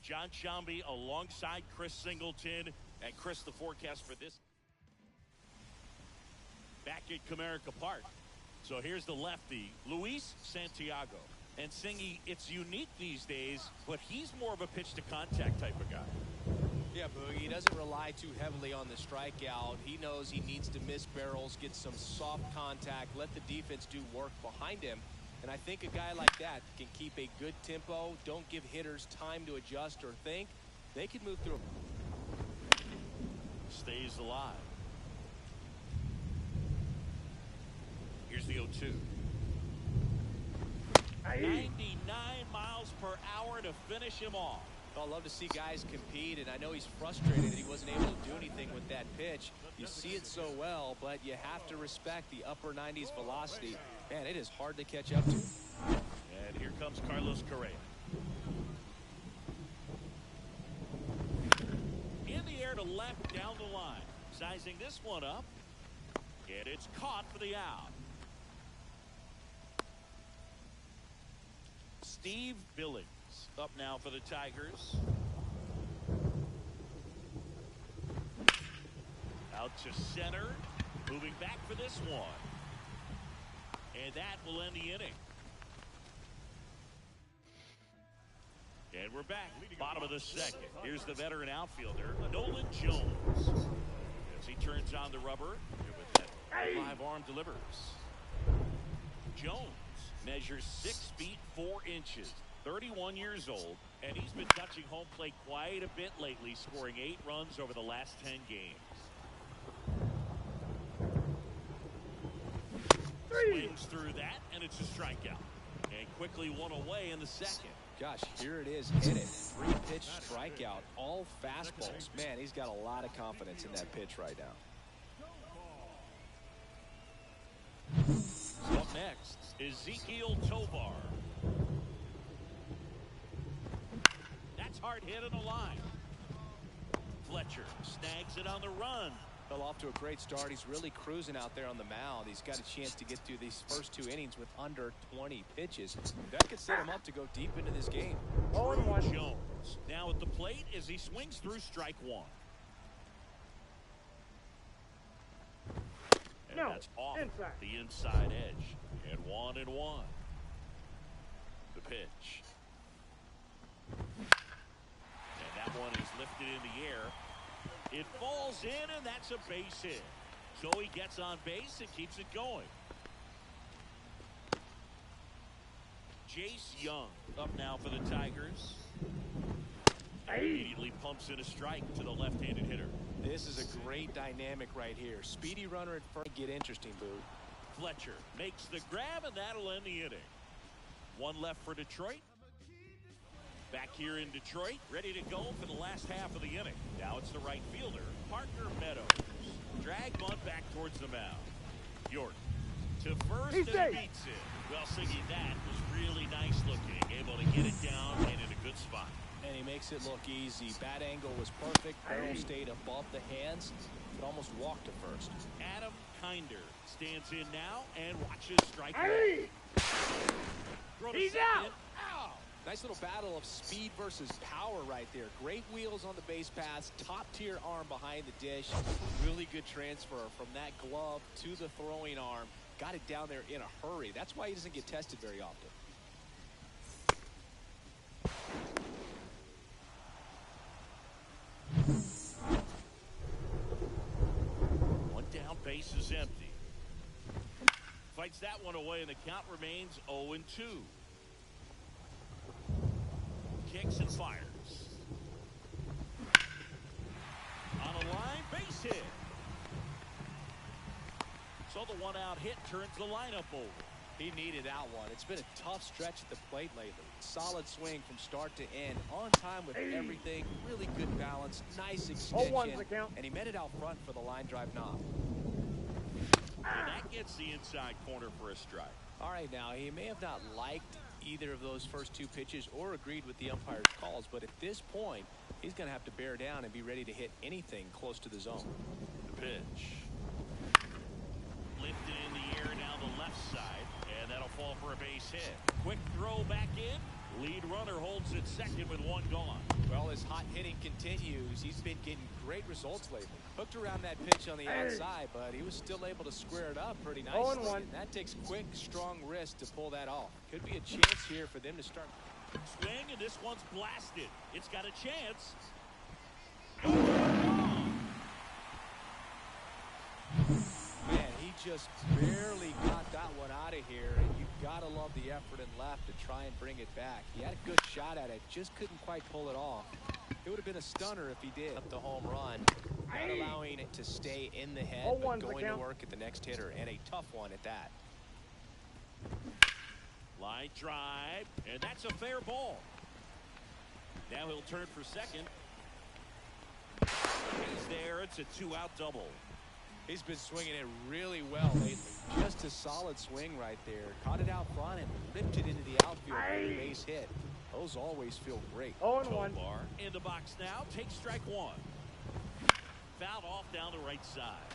John Shambi alongside Chris Singleton. And Chris, the forecast for this back at Comerica Park. So here's the lefty, Luis Santiago. And Singy, it's unique these days, but he's more of a pitch-to-contact type of guy. Yeah, Boogie, he doesn't rely too heavily on the strikeout. He knows he needs to miss barrels, get some soft contact, let the defense do work behind him. And I think a guy like that can keep a good tempo, don't give hitters time to adjust or think. They can move through. Stays alive. Here's the 0-2. 99 miles per hour to finish him off. I love to see guys compete, and I know he's frustrated that he wasn't able to do anything with that pitch. You see it so well, but you have to respect the upper 90s velocity. Man, it is hard to catch up to. And here comes Carlos Correa. In the air to left down the line. Sizing this one up. And it's caught for the out. Steve Billings up now for the Tigers. Out to center. Moving back for this one. And that will end the inning. And we're back. Bottom of the second. Here's the veteran outfielder, Nolan Jones. As he turns on the rubber. With that live arm delivers. Jones measures 6 feet 4 inches. 31 years old, and he's been touching home plate quite a bit lately, scoring 8 runs over the last 10 games. Swings through that, and it's a strikeout. And quickly one away in the second. Gosh, here it is. Hit it. 3-pitch strikeout. All fastballs. Man, he's got a lot of confidence in that pitch right now. So up next, Ezequiel Tovar. Hard hit on the line. Fletcher snags it on the run. Fell off to a great start. He's really cruising out there on the mound. He's got a chance to get through these first 2 innings with under 20 pitches. That could set him up to go deep into this game. Drew Jones now at the plate as he swings through strike 1. And that's off the inside edge. And 1-1. The pitch. That one is lifted in the air. It falls in, and that's a base hit. So he gets on base and keeps it going. Jace Young up now for the Tigers. Immediately pumps in a strike to the left-handed hitter. This is a great dynamic right here. Speedy runner at first. Get interesting, Boo. Fletcher makes the grab, and that'll end the inning. 1 left for Detroit. Back here in Detroit, ready to go for the last half of the inning. Now it's the right fielder, Parker Meadows. Drag bunt back towards the mound. York to first and beats it. Well, Siggy, that was really nice looking. Able to get it down and in a good spot. And he makes it look easy. Bat angle was perfect. Barrel stayed above the hands. Could almost walk to first. Adam Kinder stands in now and watches strike. He's out. Ow. Nice little battle of speed versus power right there. Great wheels on the base pass. Top tier arm behind the dish. Really good transfer from that glove to the throwing arm. Got it down there in a hurry. That's why he doesn't get tested very often. One down, base is empty. Fights that one away, and the count remains 0-2. Kicks and fires. On a line, base hit. So the one-out hit turns the lineup over. He needed that one. It's been a tough stretch at the plate lately. Solid swing from start to end. On time with everything. Really good balance. Nice extension. And he met it out front for the line drive knock. And that gets the inside corner for a strike. All right, now, he may have not liked either of those first 2 pitches or agreed with the umpire's calls, but at this point, he's going to have to bear down and be ready to hit anything close to the zone. The pitch. Lifted in the air down the left side, and that'll fall for a base hit. Quick throw back in. Lead runner holds it second with one gone. Well, his hot hitting continues. He's been getting great results lately. Hooked around that pitch on the outside, but he was still able to square it up pretty nicely. And that takes quick, strong wrist to pull that off. Could be a chance here for them to start. Swing, and this one's blasted. It's got a chance. Man, he just barely got that one out of here, and you gotta love the effort and left to try and bring it back. He had a good shot at it, just couldn't quite pull it off. It would have been a stunner if he did. Up the home run, not allowing it to stay in the head, but going to work at the next hitter, and a tough one at that. Line drive, and that's a fair ball. Now he'll turn for second. He's there. It's a 2-out double. He's been swinging it really well lately. Just a solid swing right there. Caught it out front and ripped it into the outfield for a base hit. Those always feel great. 0-1. Tovar in the box now. Takes strike one. Fouled off down the right side.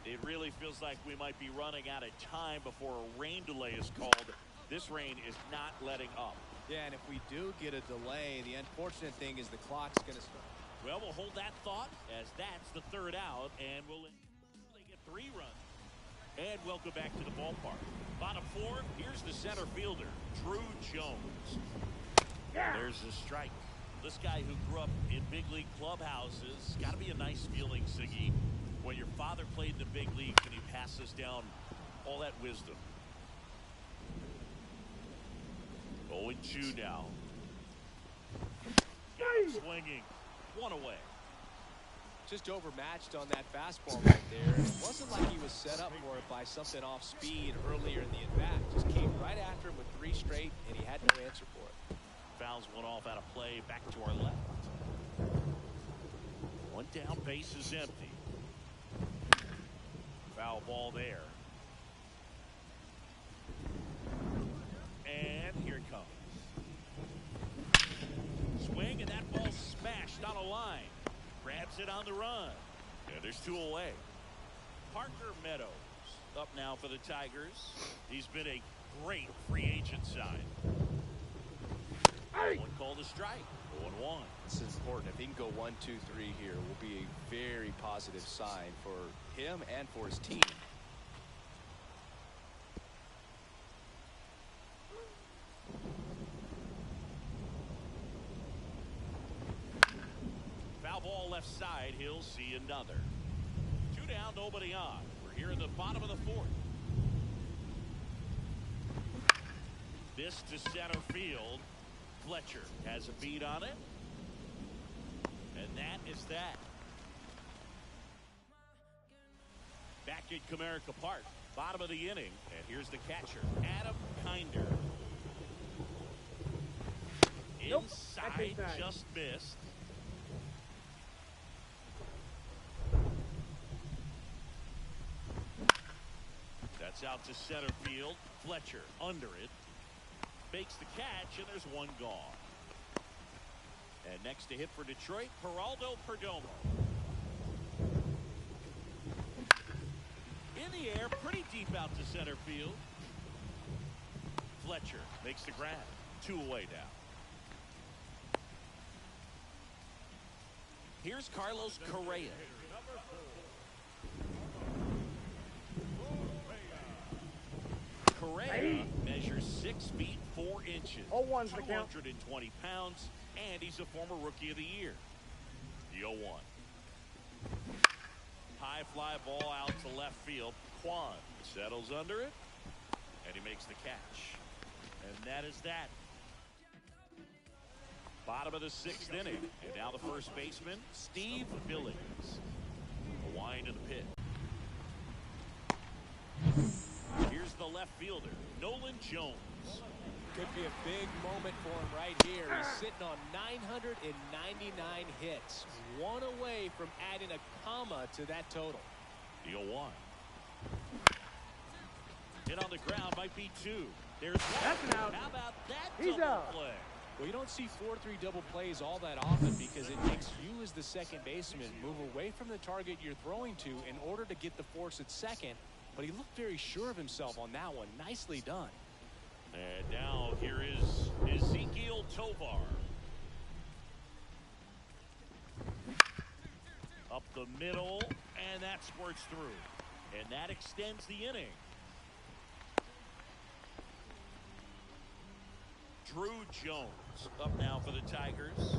It really feels like we might be running out of time before a rain delay is called. This rain is not letting up. Yeah, and if we do get a delay, the unfortunate thing is the clock's going to start. Well, we'll hold that thought as that's the third out, and we'll get 3 runs. And welcome back to the ballpark. Bottom 4, here's the center fielder, Drew Jones. There's the strike. This guy who grew up in big league clubhouses, got to be a nice feeling, Siggy, when your father played in the big leagues and he passes down all that wisdom. 0-2 now. Swinging. 1 away. Just overmatched on that fastball right there. It wasn't like he was set up for it by something off speed earlier in the at-bat. Just came right after him with 3 straight, and he had no answer for it. Fouls one off out of play. Back to our left. 1 down, base is empty. Foul ball there. And here it comes. Swing, and that ball's smashed on a line. Grabs it on the run. Yeah, there's 2 away. Parker Meadows up now for the Tigers. He's been a great free agent sign. One called a strike. 0-1. This is important. If he can go 1, 2, 3 here, it will be a very positive sign for him and for his team. Foul ball left side. He'll see another. 2 down, nobody on. We're here in the bottom of the 4th. This to center field. Fletcher has a beat on it. And that is that. Back at Comerica Park. Bottom of the inning. And here's the catcher, Adam Kinder. Inside, just missed. That's out to center field. Fletcher under it. Makes the catch, and there's 1 gone. And next to hit for Detroit, Geraldo Perdomo. In the air, pretty deep out to center field. Fletcher makes the grab. 2 away now. Here's Carlos Correa. Correa measures 6 feet 4 inches, 220 pounds, and he's a former Rookie of the Year. The 0-1. High fly ball out to left field. Kwan settles under it, and he makes the catch. And that is that. Bottom of the 6th inning, and now the first baseman, Steve Billings. A wind in the pit. Here's the left fielder, Nolan Jones. Could be a big moment for him right here. He's sitting on 999 hits. 1 away from adding a comma to that total. The 0-1. Hit on the ground, might be 2. There's 1. That's an out. How about that He's double out. play? Well, you don't see 4-3 double plays all that often because it makes you as the second baseman move away from the target you're throwing to in order to get the force at second. But he looked very sure of himself on that one. Nicely done. And now here is Ezekiel Tovar. Up the middle, and that squirts through. And that extends the inning. Drew Jones up now for the Tigers.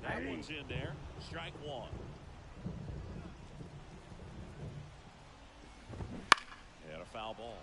That one's in there. Strike one. And a foul ball.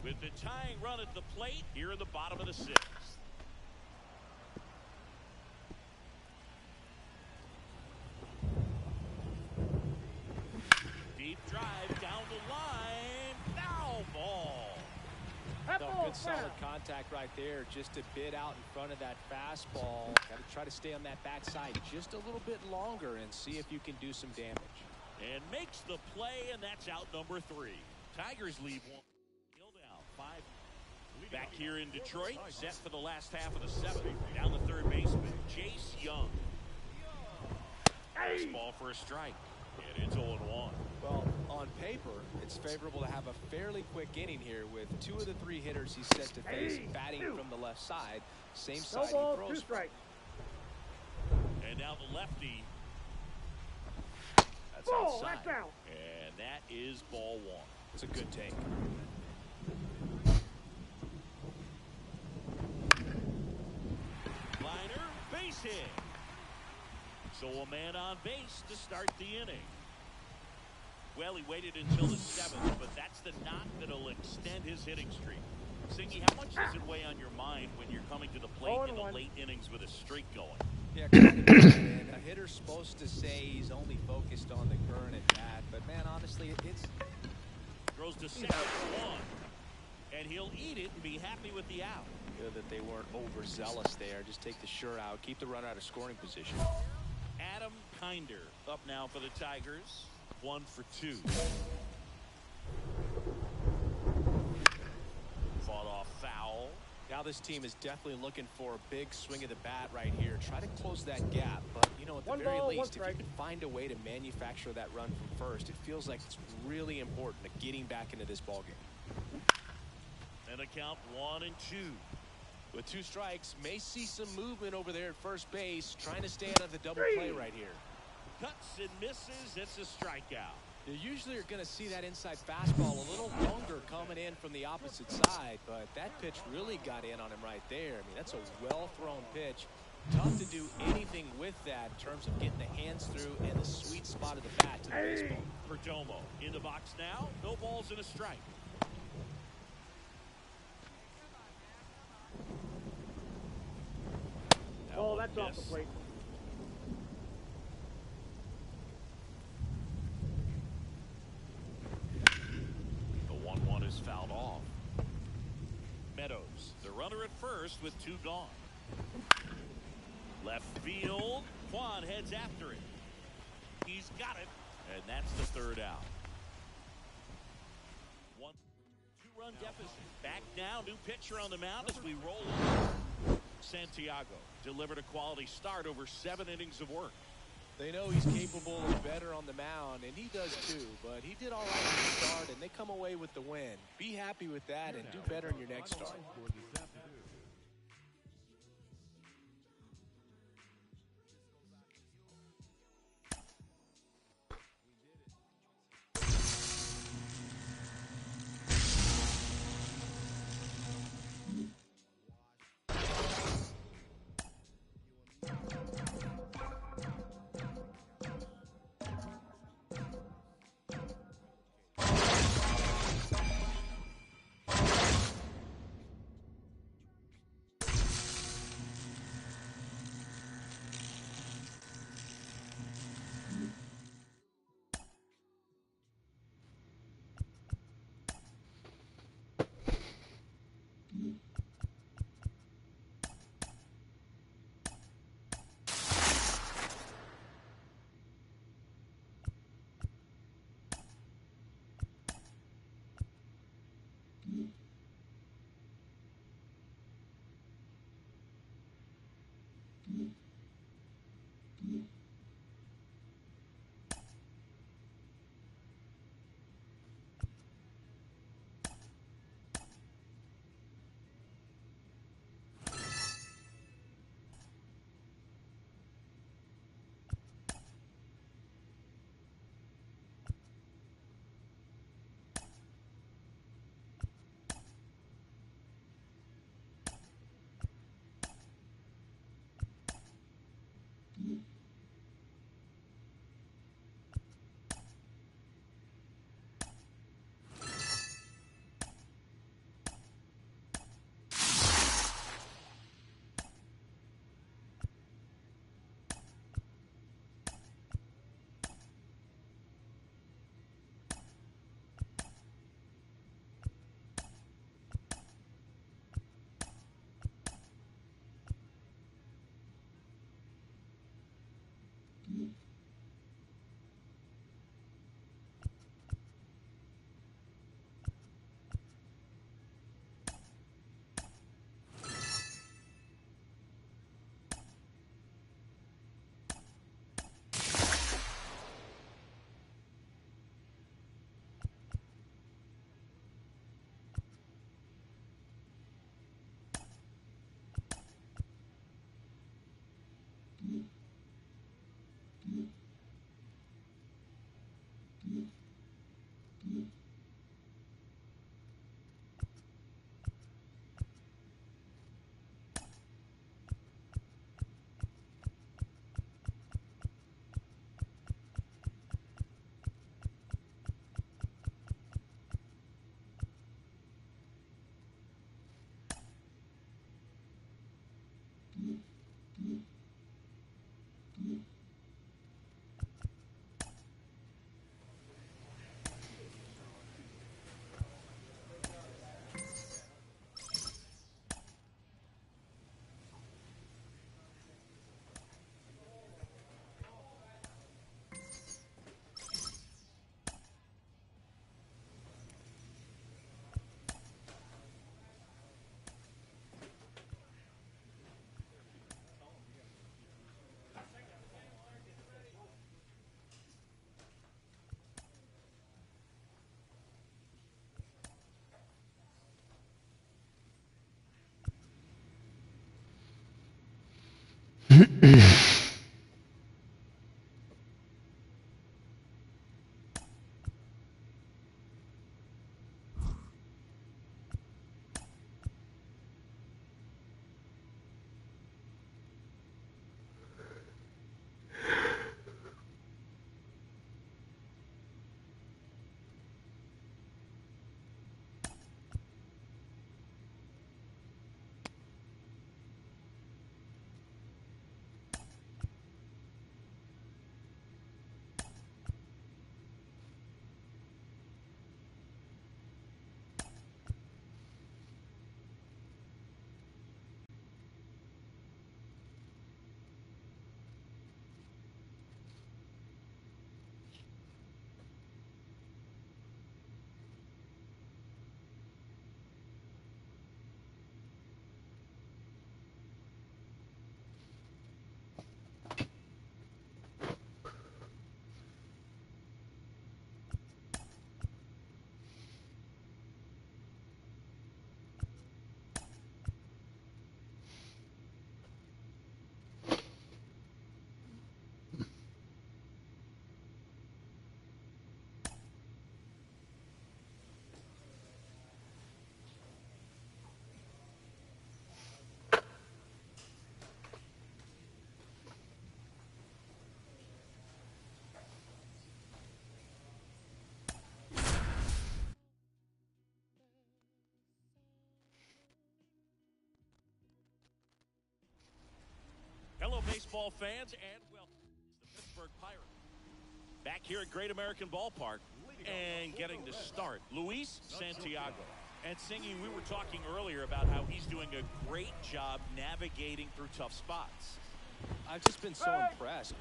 With the tying run at the plate here in the bottom of the sixth. Deep drive down the line. Foul ball. Good solid contact right there, just a bit out in front of that fastball. Got to try to stay on that backside just a little bit longer and see if you can do some damage. And makes the play, and that's out number 3. Tigers lead one. Down 5. Back here in Detroit, set for the last half of the 7th. Down the third baseman, Jace Young. Nice ball for a strike. And it's 0-1. Well, on paper, it's favorable to have a fairly quick inning here with 2 of the 3 hitters he's set to face batting from the left side. Same side he throws from. And now the lefty. That's outside. And that is ball 1. It's a good take. Liner, base hit. So a man on base to start the inning. Well, he waited until the 7th, but that's the knock that'll extend his hitting streak. Singy, how much does it weigh on your mind when you're coming to the plate in the late innings with a streak going? Yeah, man, a hitter's supposed to say he's only focused on the current at bat, but man, honestly, it's throws to second for 1, and he'll eat it and be happy with the out. Good that they weren't overzealous there. Just take the sure out, keep the runner out of scoring position. Adam Kinder up now for the Tigers. 1 for 2. Fought off foul. Now this team is definitely looking for a big swing of the bat right here. Try to close that gap, but you know, at the very least, if you can find a way to manufacture that run from first, it feels like it's really important to getting back into this ballgame. And a count 1 and 2. With 2 strikes, may see some movement over there at first base, trying to stay out of the double play right here. Cuts and misses. It's a strikeout. You usually are going to see that inside fastball a little longer coming in from the opposite side, but that pitch really got in on him right there. I mean, that's a well-thrown pitch. Tough to do anything with that in terms of getting the hands through and the sweet spot of the bat to the baseball. Perdomo in the box now. No balls and a strike. Oh, that's off the plate. The 1-1 is fouled off. Meadows, the runner at first with 2 gone. Left field. Quan heads after it. He's got it. And that's the 3rd out. 1-2-run deficit. Back now. New pitcher on the mound as we roll in. Santiago delivered a quality start over 7 innings of work. They know he's capable of better on the mound, and he does too, but he did all right at the start, and they come away with the win. Be happy with that and do better in your next start. Hello, baseball fans, and welcome to the Pittsburgh Pirates. Back here at Great American Ballpark, and getting to start, Luis Santiago. And Singy, we were talking earlier about how he's doing a great job navigating through tough spots. I've just been so impressed with